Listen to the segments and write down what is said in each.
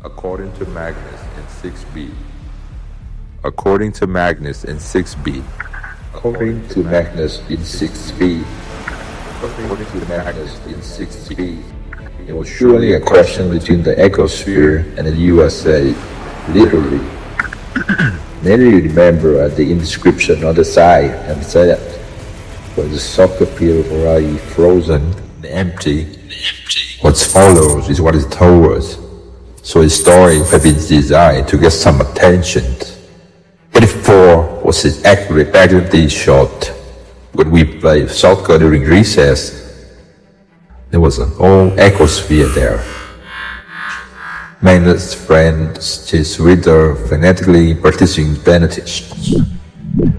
According to Magnus in 6b. According to Magnus in 6b. According to Magnus in 6b. According to Magnus in 6b. It was surely a question between the ecosphere and the USA, literally. Many remember the inscription on the side and said, "When the soccer field were already frozen and empty, what follows is what is told us." So his story had been designed to get some attention. 84 was his accurate penalty shot. When we played soccer during recess, there was an old ecosphere there. Magnus' friend, his reader, fanatically practicing penalties.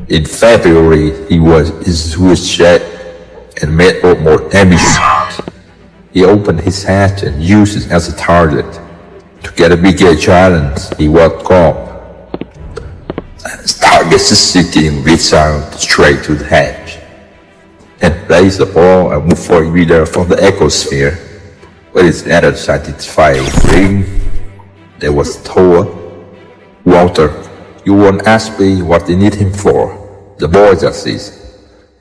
In February, he was shed and made more ambitious. He opened his hat and used it as a target. To get a bigger challenge, he walked up. Target sitting reached out straight to the hedge and placed the ball and moved for a reader from the ecosphere. With its added satisfying ring, there was told, "Walter, you won't ask me what they need him for. The boy just says,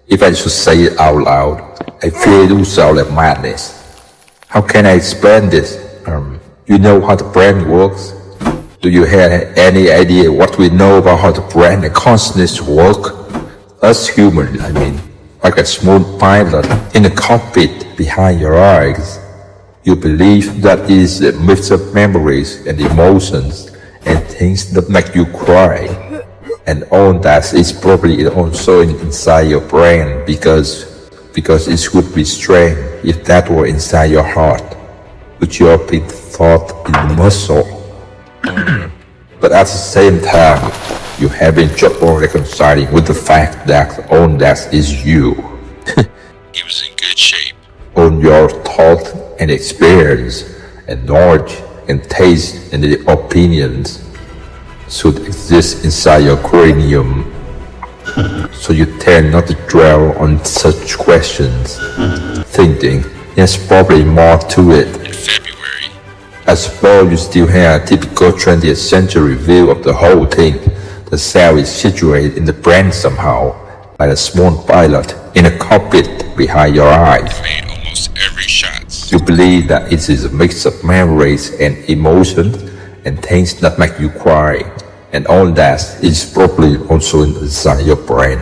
if I should say it out loud, I fear it will sound like madness. How can I explain this? You know how the brain works? Do you have any idea what we know about how the brain and consciousness work? Us humans, like a smooth pilot in a cockpit behind your eyes. You believe that it is a mix of memories and emotions and things that make you cry. And all that is probably also inside your brain because it would be strange if that were inside your heart, which you have been thought in the muscle. But at the same time, you have been trouble reconciling with the fact that all that is you." He was in good shape. On your thought and experience and knowledge and taste and the opinions should exist inside your cranium. So you tend not to dwell on such questions, thinking there's probably more to it. In February, I suppose you still have a typical 20th century view of the whole thing. The cell is situated in the brain somehow, like a small pilot in a cockpit behind your eyes. made almost every shot. You believe that it is a mix of memories and emotions and things that make you cry, and all that is probably also inside your brain.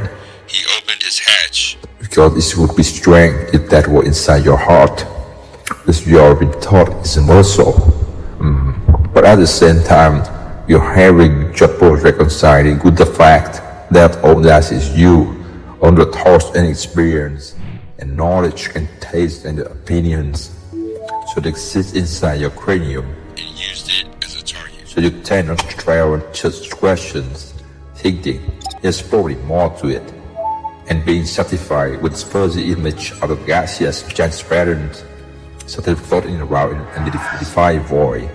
He opened his hatch. Because it would be strange if that were inside your heart. This you have been taught is a muscle. But at the same time, you're having trouble reconciling with the fact that all that is you, all the thoughts and experience, and knowledge and taste and opinions should exist inside your cranium. And used it as a target. So you tend not to travel on such questions, thinking there's probably more to it, and being satisfied with the fuzzy image of a gaseous, transparent, sort of floating around in the defined void.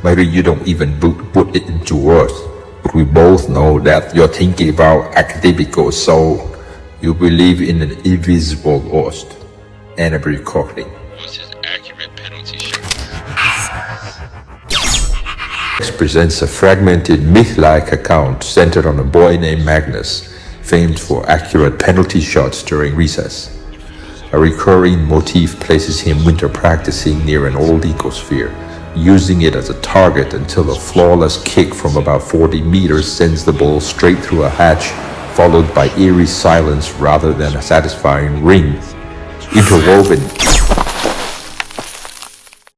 Maybe you don't even put it into words, but we both know that you're thinking about academical soul. You believe in an invisible ghost, and a recording. Was his accurate penalty shot. This presents a fragmented myth-like account centered on a boy named Magnus, famed for accurate penalty shots during recess. A recurring motif places him winter practicing near an old ecosphere, using it as a target until a flawless kick from about 40 meters sends the ball straight through a hatch, followed by eerie silence rather than a satisfying ring. Interwoven